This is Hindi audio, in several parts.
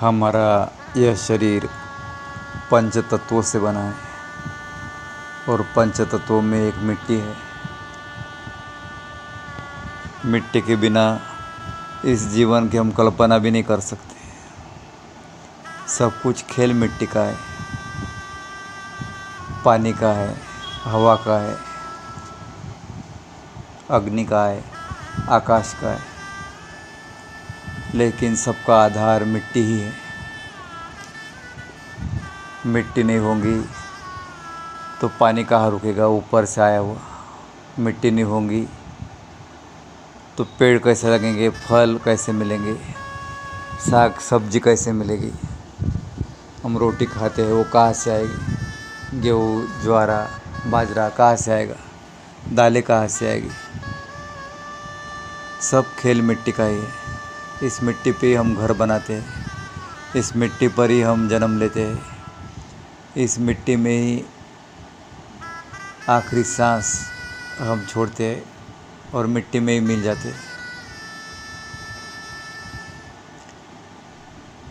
हमारा यह शरीर पंच तत्वों से बना है और पंच तत्वों में एक मिट्टी है। मिट्टी के बिना इस जीवन की हम कल्पना भी नहीं कर सकते। सब कुछ खेल मिट्टी का है, पानी का है, हवा का है, अग्नि का है, आकाश का है, लेकिन सबका आधार मिट्टी ही है। मिट्टी नहीं होगी तो पानी कहाँ रुकेगा ऊपर से आया हुआ। मिट्टी नहीं होगी तो पेड़ कैसे लगेंगे, फल कैसे मिलेंगे, साग सब्जी कैसे मिलेगी। हम रोटी खाते हैं वो कहाँ से आएगी, गेहूँ ज्वारा बाजरा कहाँ से आएगा, दालें कहाँ से आएगी। सब खेल मिट्टी का ही है। इस मिट्टी पे हम घर बनाते हैं, इस मिट्टी पर ही हम जन्म लेते हैं, इस मिट्टी में ही आखिरी सांस हम छोड़ते हैं और मिट्टी में ही मिल जाते हैं।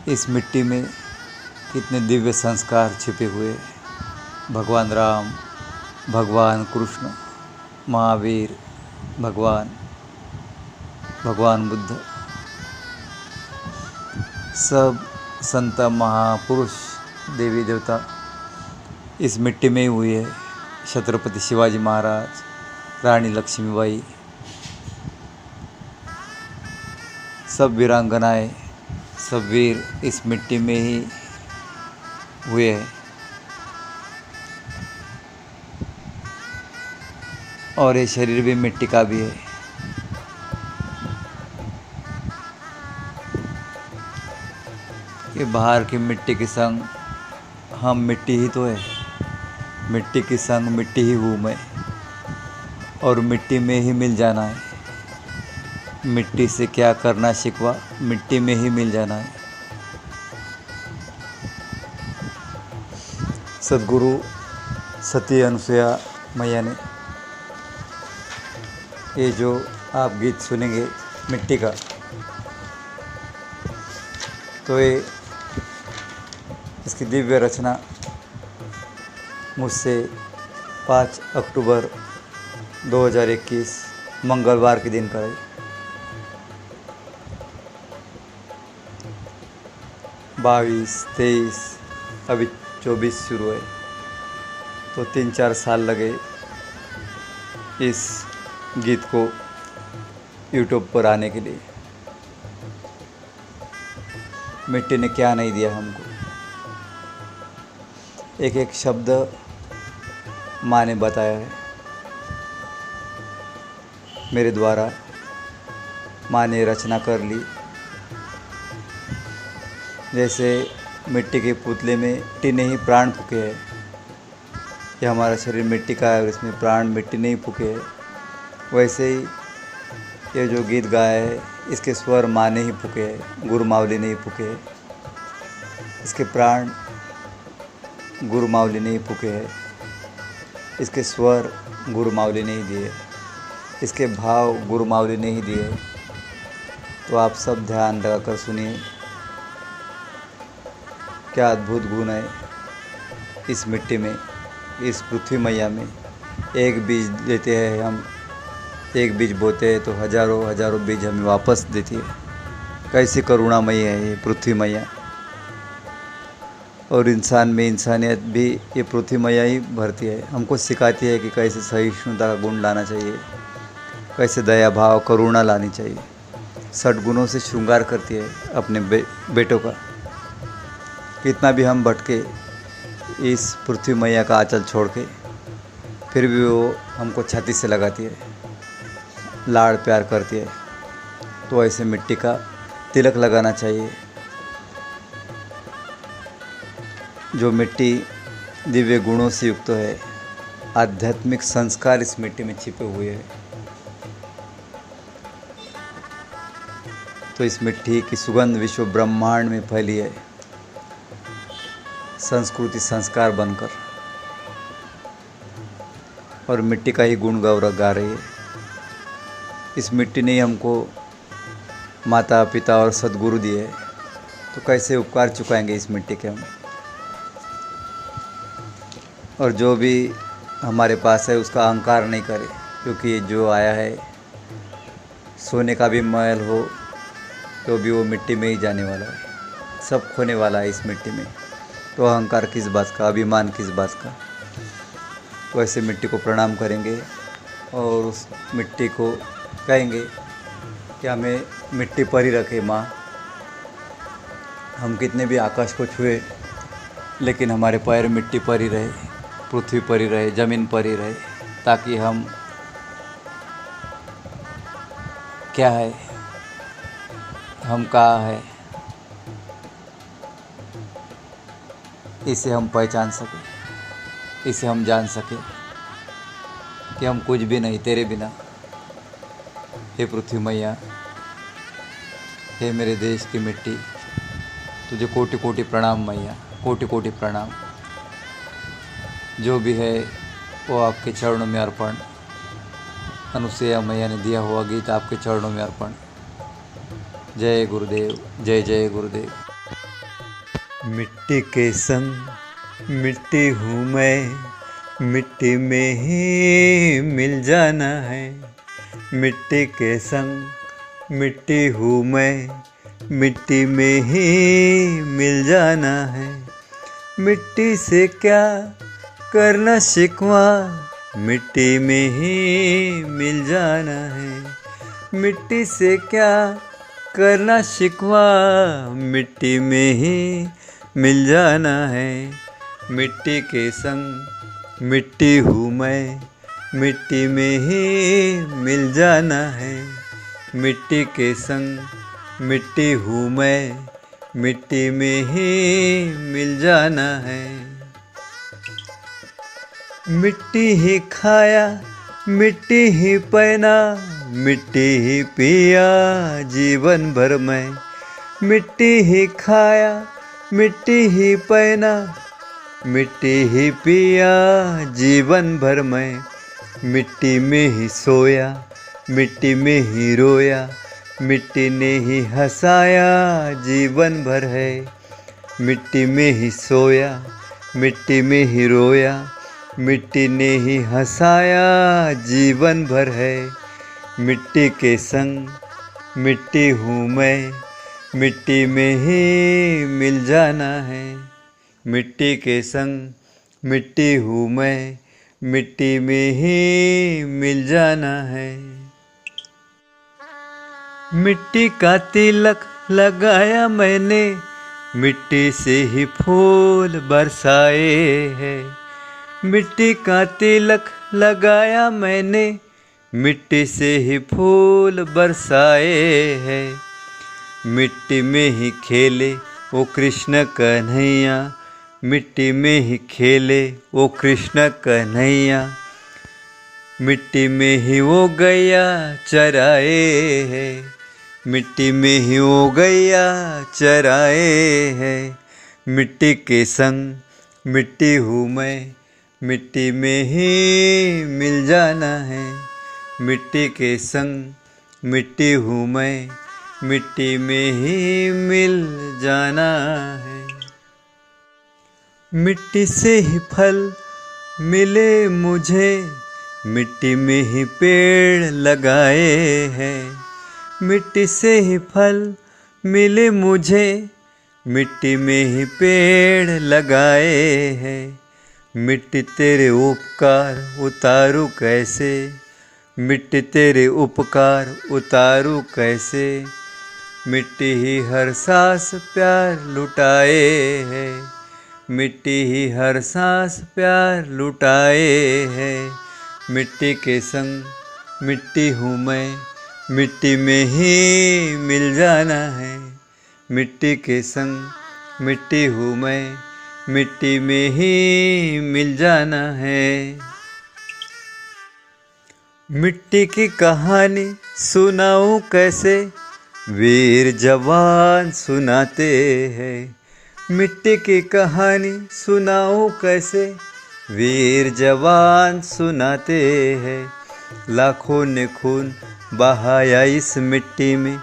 इस मिट्टी में कितने दिव्य संस्कार छिपे हुए हैं। भगवान राम, भगवान कृष्ण, महावीर, भगवान बुद्ध, सब संत महापुरुष देवी देवता इस मिट्टी में ही हुई है। छत्रपति शिवाजी महाराज, रानी लक्ष्मीबाई, सब वीरांगनाएं, सब वीर इस मिट्टी में ही हुए हैं। और ये शरीर भी मिट्टी का भी है। ये बाहर की मिट्टी के संग हम मिट्टी ही तो है। मिट्टी के संग मिट्टी ही हूँ मैं और मिट्टी में ही मिल जाना है। मिट्टी से क्या करना शिकवा, मिट्टी में ही मिल जाना है। सद्गुरु सती अनुसुया मैया ने ये जो आप गीत सुनेंगे मिट्टी का, तो ये इसकी दिव्य रचना मुझसे 5 अक्टूबर 2021 मंगलवार के दिन कराई। बाईस 23 अभी 24 शुरू है, तो 3-4 साल लगे इस गीत को यूट्यूब पर आने के लिए। मिट्टी ने क्या नहीं दिया हमको। एक एक शब्द माँ ने बताया है मेरे द्वारा। माँ ने रचना कर ली। जैसे मिट्टी के पुतले में मिट्टी ने ही प्राण फूके है। ये हमारा शरीर मिट्टी का है और इसमें प्राण मिट्टी ने ही फूके है। वैसे ही ये जो गीत गाया है इसके स्वर माँ ने ही फूके है, गुरु मावली ने ही फूके है। इसके प्राण गुरु मावली ने ही फूके है। इसके स्वर गुरु मावली ने ही दिए, इसके भाव गुरु मावली ने ही दिए। तो आप सब ध्यान लगाकर सुनिए, क्या अद्भुत गुण है इस मिट्टी में, इस पृथ्वी मैया में। एक बीज लेते हैं हम, एक बीज बोते हैं तो हजारों बीज हमें वापस देती है। कैसी करुणामयी है ये पृथ्वी मैया। और इंसान में इंसानियत भी ये पृथ्वी मैया ही भरती है। हमको सिखाती है कि कैसे सहिष्णुता का गुण लाना चाहिए, कैसे दया भाव करुणा लानी चाहिए। 60 गुणों से श्रृंगार करती है अपने बेटों का। कितना भी हम भटके इस पृथ्वी मैया का आंचल छोड़ के, फिर भी वो हमको छाती से लगाती है, लाड़ प्यार करती है। तो ऐसे मिट्टी का तिलक लगाना चाहिए। जो मिट्टी दिव्य गुणों से युक्त है, आध्यात्मिक संस्कार इस मिट्टी में छिपे हुए हैं। तो इस मिट्टी की सुगंध विश्व ब्रह्मांड में फैली है, संस्कृति संस्कार बनकर, और मिट्टी का ही गुण गौरव गा रही है। इस मिट्टी ने ही हमको माता पिता और सद्गुरु दिए। तो कैसे उपकार चुकाएंगे इस मिट्टी के हम। और जो भी हमारे पास है उसका अहंकार नहीं करे, क्योंकि जो आया है सोने का भी महल हो तो भी वो मिट्टी में ही जाने वाला है, सब खोने वाला है इस मिट्टी में। तो अहंकार किस बात का, अभिमान किस बात का। तो ऐसे मिट्टी को प्रणाम करेंगे और उस मिट्टी को कहेंगे कि हमें मिट्टी पर ही रखे माँ। हम कितने भी आकाश को छुए लेकिन हमारे पैर मिट्टी पर ही रहे, पृथ्वी पर ही रहे, ज़मीन पर ही रहे, ताकि हम क्या है, हम कहाँ है, इसे हम पहचान सकें, इसे हम जान सकें कि हम कुछ भी नहीं तेरे बिना। हे पृथ्वी मैया, हे मेरे देश की मिट्टी, तुझे कोटि कोटि प्रणाम मैया, कोटि कोटि प्रणाम। जो भी है वो आपके चरणों में अर्पण। अनुसुईया मैया ने दिया हुआ गीत आपके चरणों में अर्पण। जय गुरुदेव, जय जय गुरुदेव। मिट्टी के संग मिट्टी हूँ मैं, मिट्टी में ही मिल जाना है। मिट्टी के संग मिट्टी हूँ मैं, मिट्टी में ही मिल जाना है। मिट्टी से क्या करना शिकवा, मिट्टी में ही मिल जाना है। मिट्टी से क्या करना शिकवा, मिट्टी में ही मिल जाना है। मिट्टी के संग मिट्टी हूँ मैं, मिट्टी में ही मिल जाना है। मिट्टी के संग मिट्टी हूँ मैं, मिट्टी में ही मिल जाना है। मिट्टी ही खाया, मिट्टी ही पहना, मिट्टी ही पिया जीवन भर मैं। मिट्टी ही खाया, मिट्टी ही पहना, मिट्टी ही पिया जीवन भर मैं। मिट्टी में ही सोया, मिट्टी में ही रोया, मिट्टी ने ही हंसाया जीवन भर है। मिट्टी में ही सोया, मिट्टी में ही रोया, मिट्टी ने ही हंसाया जीवन भर है। मिट्टी के संग मिट्टी हूँ मैं, मिट्टी में ही मिल जाना है। मिट्टी के संग मिट्टी हूँ मैं, मिट्टी में ही मिल जाना है। मिट्टी का तिलक लगाया मैंने, मिट्टी से ही फूल बरसाए हैं। मिट्टी का तिलक लगाया मैंने, मिट्टी से ही फूल बरसाए हैं। मिट्टी में ही खेले ओ कृष्ण कन्हैया, मिट्टी में ही खेले ओ कृष्ण कन्हैया। मिट्टी में ही वो गैया चराए हैं, मिट्टी में ही वो गैया चराए हैं। मिट्टी के संग मिट्टी हूँ मैं, मिट्टी में ही मिल जाना है। मिट्टी के संग मिट्टी हूँ मैं, मिट्टी में ही मिल जाना है। मिट्टी से ही फल मिले मुझे, मिट्टी में ही पेड़ लगाए हैं। मिट्टी से ही फल मिले मुझे, मिट्टी में ही पेड़ लगाए हैं। मिट्टी तेरे उपकार उतारू कैसे, मिट्टी तेरे उपकार उतारू कैसे। मिट्टी ही हर सांस प्यार लुटाए है, मिट्टी ही हर सांस प्यार लुटाए है। मिट्टी के संग मिट्टी हूँ मैं, मिट्टी में ही मिल जाना है। मिट्टी के संग मिट्टी हूँ मैं, मिट्टी में ही मिल जाना है। मिट्टी की कहानी सुनाऊं कैसे, वीर जवान सुनाते हैं। मिट्टी की कहानी सुनाऊं कैसे, वीर जवान सुनाते हैं। लाखों ने खून बहाया इस मिट्टी में,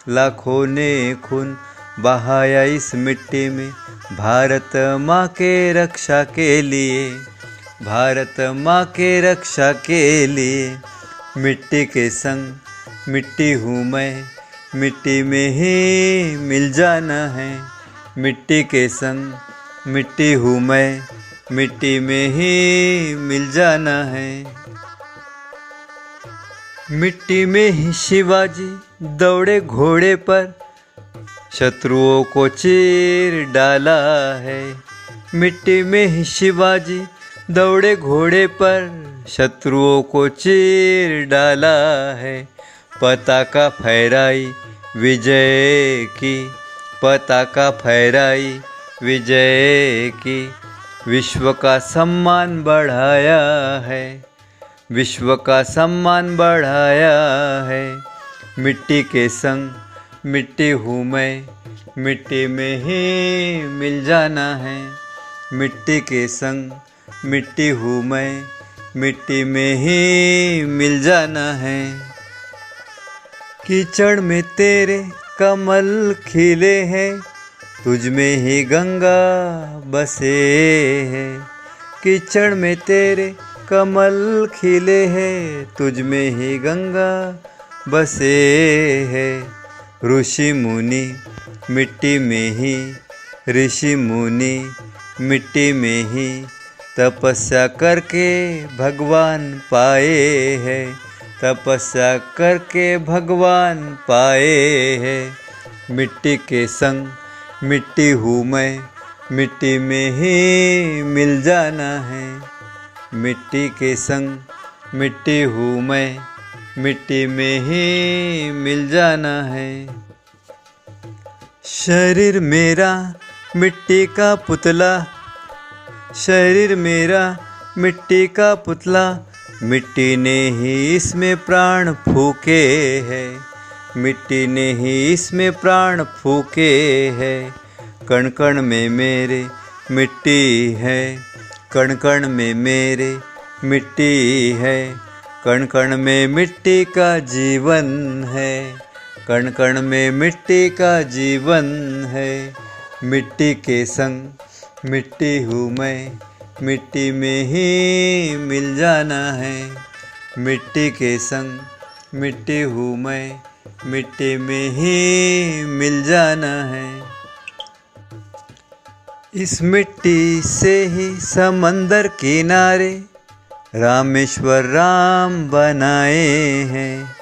लाखों ने खून बहाया इस मिट्टी में भारत माँ के रक्षा के लिए, भारत माँ के रक्षा के लिए। मिट्टी के संग मिट्टी हूँ मैं, मिट्टी में ही मिल जाना है। मिट्टी के संग मिट्टी हूँ मैं, मिट्टी में ही मिल जाना है। मिट्टी में ही शिवाजी दौड़े घोड़े पर, शत्रुओं को चीर डाला है। मिट्टी में ही शिवाजी दौड़े घोड़े पर, शत्रुओं को चीर डाला है। पताका फहराई विजय की, पताका फहराई विजय की। विश्व का सम्मान बढ़ाया है, विश्व का सम्मान बढ़ाया है। मिट्टी के संग मिट्टी हूँ मैं, मिट्टी में ही मिल जाना है। मिट्टी के संग मिट्टी हूँ मैं, मिट्टी में ही मिल जाना है। कीचड़ में तेरे कमल खिले हैं, तुझ में ही गंगा बसे हैं। कीचड़ में तेरे कमल खिले हैं, तुझ में ही गंगा बसे हैं। ऋषि मुनि मिट्टी में ही, ऋषि मुनि मिट्टी में ही तपस्या करके भगवान पाए हैं, तपस्या करके भगवान पाए हैं। मिट्टी के संग मिट्टी हूँ मैं, मिट्टी में ही मिल जाना है। मिट्टी के संग मिट्टी हूँ मैं, मिट्टी में ही मिल जाना है। शरीर मेरा मिट्टी का पुतला, शरीर मेरा मिट्टी का पुतला। मिट्टी ने ही इसमें प्राण फूके हैं, मिट्टी ने ही इसमें प्राण फूके हैं। कण कण में मेरे मिट्टी है, कण कण में मेरे मिट्टी है। कण कण में मिट्टी का जीवन है, कण कण में मिट्टी का जीवन है। मिट्टी के संग मिट्टी हूँ मैं, मिट्टी में ही मिल जाना है। मिट्टी के संग मिट्टी हूँ मैं, मिट्टी में ही मिल जाना है। इस मिट्टी से ही समंदर किनारे रामेश्वर राम बनाए हैं।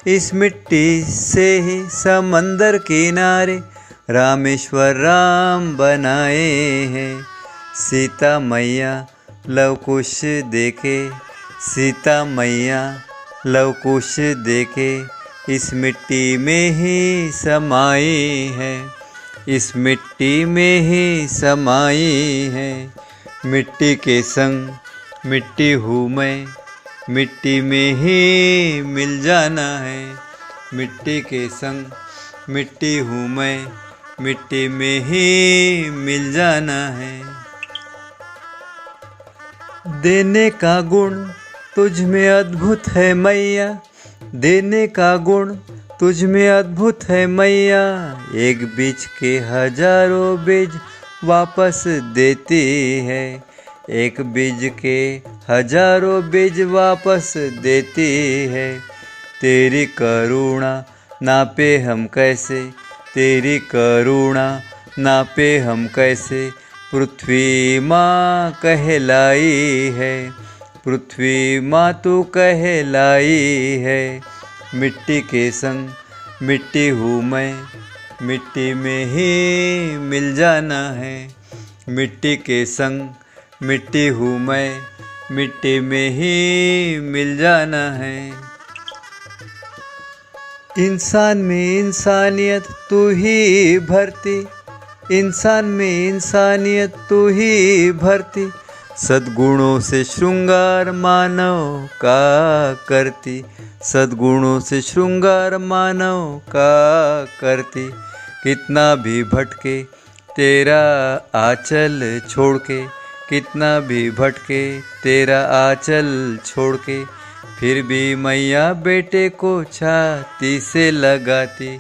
इस मिट्टी से ही समंदर किनारे रामेश्वर राम बनाए हैं। सीता मैया लव कुश देखे, सीता मैया लव कुश देखे। इस मिट्टी में ही समाई है, इस मिट्टी में ही समाई है। मिट्टी के संग मिट्टी हूँ मैं, मिट्टी में ही मिल जाना है। मिट्टी के संग मिट्टी हूँ मैं, मिट्टी में ही मिल जाना है। देने का गुण तुझ में अद्भुत है मैया, देने का गुण तुझ में अद्भुत है मैया। एक बीज के हजारों बीज वापस देती है, एक बीज के हजारों बीज वापस देती है। तेरी करुणा नापे हम कैसे, तेरी करुणा नापे हम कैसे। पृथ्वी माँ कहलाई है, पृथ्वी माँ तू कहलाई है। मिट्टी के संग मिट्टी हूँ मैं, मिट्टी में ही मिल जाना है। मिट्टी के संग मिट्टी हूँ मैं, मिट्टी में ही मिल जाना है। इंसान में इंसानियत तू ही भरती, इंसान में इंसानियत तू ही भरती। सद्गुणों से श्रृंगार मानव का करती, सद्गुणों से श्रृंगार मानव का करती। कितना भी भटके तेरा आंचल छोड़ के, कितना भी भटके तेरा आंचल छोड़ के। फिर भी मैया बेटे को छाती से लगाती,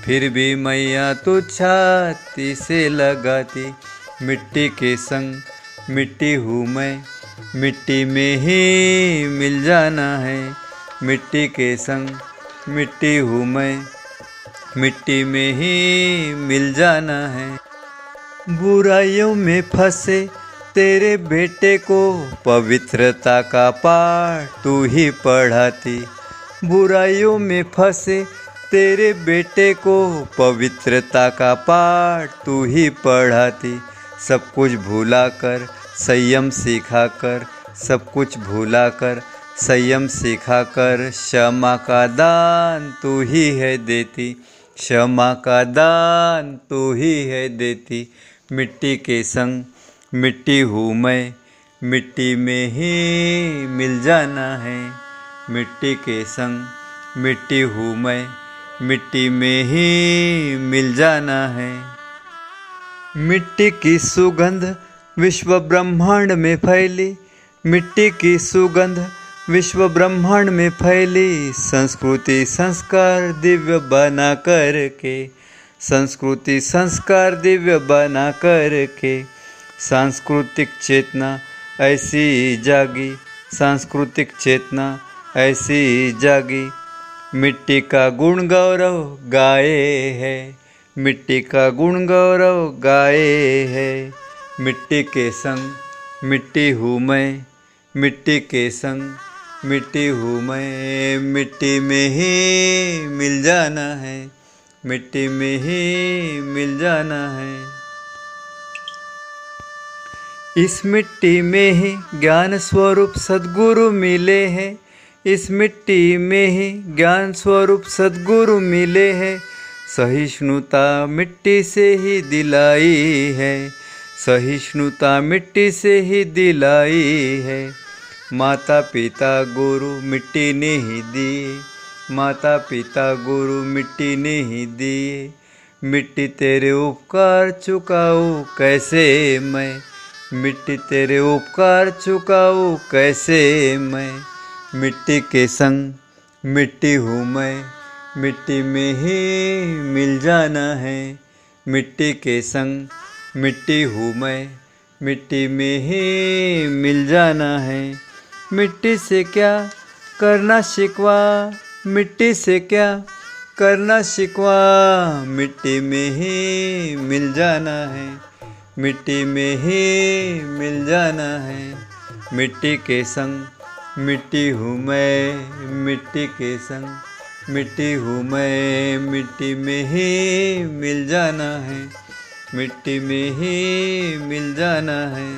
फिर भी मैया तू छाती से लगाती। मिट्टी के संग मिट्टी हूँ मैं, मिट्टी में ही मिल जाना है। मिट्टी के संग मिट्टी हूँ मैं, मिट्टी में ही मिल जाना है। बुराइयों में फंसे तेरे बेटे को पवित्रता का पाठ तू ही पढ़ाती। बुराइयों में फंसे तेरे बेटे को पवित्रता का पाठ तू ही पढ़ाती। सब कुछ भुलाकर संयम सिखाकर, सब कुछ भुलाकर संयम सिखाकर, क्षमा का दान तू ही है देती। क्षमा का दान तू ही है देती। मिट्टी के संग मिट्टी हूँ मैं, मिट्टी में ही मिल जाना है। मिट्टी के संग मिट्टी हूँ मैं, मिट्टी में ही मिल जाना है। मिट्टी की सुगंध विश्व ब्रह्मांड में फैली। मिट्टी की सुगंध विश्व ब्रह्मांड में फैली। संस्कृति संस्कार दिव्य बना करके, संस्कृति संस्कार दिव्य बना करके, सांस्कृतिक चेतना ऐसी जागी, सांस्कृतिक चेतना ऐसी जागी। मिट्टी का गुण गौरव गाए है, मिट्टी का गुण गौरव गाए है। मिट्टी के संग मिट्टी हूँ मैं, मिट्टी के संग मिट्टी हूँ मैं, मिट्टी में ही मिल जाना है। मिट्टी में ही मिल जाना है। इस मिट्टी में ही ज्ञान स्वरूप सद्गुरु मिले हैं। इस मिट्टी में ही ज्ञान स्वरूप सद्गुरु मिले हैं। सहिष्णुता मिट्टी से ही दिलाई है, सहिष्णुता मिट्टी से ही दिलाई है। माता पिता गुरु मिट्टी ने ही दिए, माता पिता गुरु मिट्टी ने ही दिए। मिट्टी तेरे उपकार चुकाऊँ कैसे मैं, मिट्टी तेरे उपकार चुकाऊँ कैसे मैं। मिट्टी के संग मिट्टी हूँ मैं, मिट्टी में ही मिल जाना है। मिट्टी के संग मिट्टी हूँ मैं, मिट्टी में ही मिल जाना है। मिट्टी से क्या करना शिकवा, मिट्टी से क्या करना शिकवा, मिट्टी में ही मिल जाना है। मिट्टी में ही मिल जाना है। मिट्टी के संग मिट्टी हूँ मैं, मिट्टी के संग मिट्टी हूँ मैं, मिट्टी में ही मिल जाना है। मिट्टी में ही मिल जाना है।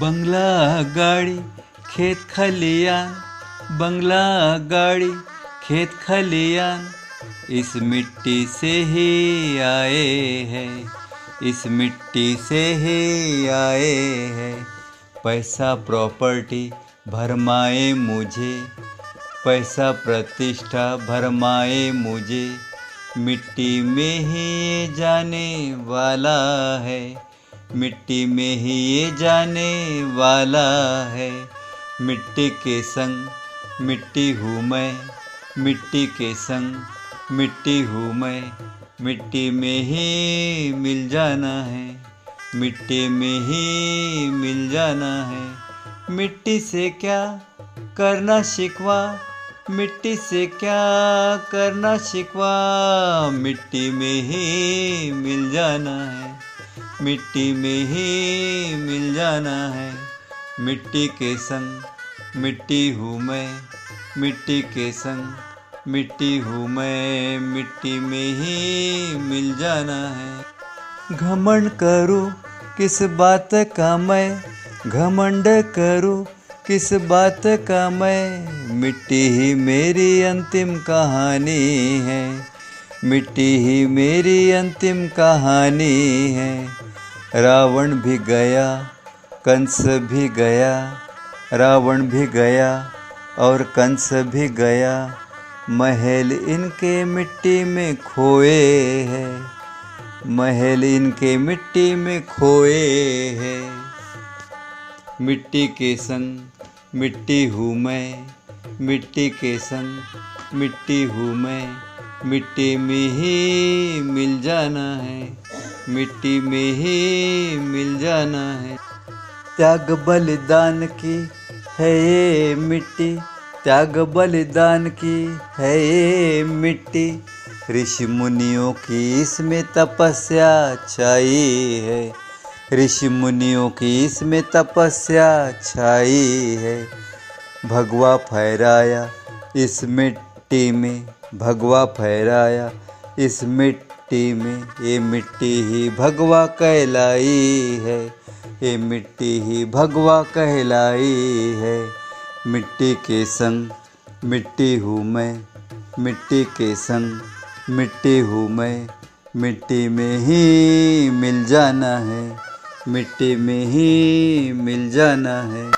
बंगला गाड़ी खेत खलियान, बंगला गाड़ी खेत खलियान, इस मिट्टी से ही आए हैं, इस मिट्टी से ही आए हैं। पैसा प्रॉपर्टी भरमाए मुझे, पैसा प्रतिष्ठा भरमाए मुझे, मिट्टी में ही ये जाने वाला है, मिट्टी में ही ये जाने वाला है। मिट्टी के संग मिट्टी हूँ मैं, मिट्टी के संग मिट्टी हूँ मैं, मिट्टी में ही मिल जाना है, मिट्टी में ही मिल जाना है। मिट्टी से क्या करना शिकवा, मिट्टी से क्या करना शिकवा, मिट्टी में ही मिल जाना है, मिट्टी में ही मिल जाना है। मिट्टी के संग मिट्टी हूँ मैं, मिट्टी के संग मिट्टी हूँ मैं, मिट्टी में ही मिल जाना है। घमंड करूँ किस बात का मैं, घमंड करूँ किस बात का मैं, मिट्टी ही मेरी अंतिम कहानी है, मिट्टी ही मेरी अंतिम कहानी है। रावण भी गया, कंस भी गया, रावण भी गया और कंस भी गया, महल इनके मिट्टी में खोए हैं, महल इनके मिट्टी में खोए हैं। मिट्टी के संग मिट्टी हूँ मैं, मिट्टी के संग मिट्टी हूँ मैं, मिट्टी में ही मिल जाना है, मिट्टी में ही मिल जाना है। त्याग बलिदान की है ये मिट्टी, त्याग बलिदान की है ये मिट्टी। ऋषि मुनियों की इसमें तपस्या छाई है, ऋषि मुनियों की इसमें तपस्या छाई है। भगवा फहराया इस मिट्टी में, भगवा फहराया इस मिट्टी में। ये मिट्टी ही भगवा कहलाई है, ये मिट्टी ही भगवा कहलाई है। मिट्टी के संग मिट्टी हूँ मैं, मिट्टी के संग मिट्टी हूँ मैं, मिट्टी में ही मिल जाना है, मिट्टी में ही मिल जाना है।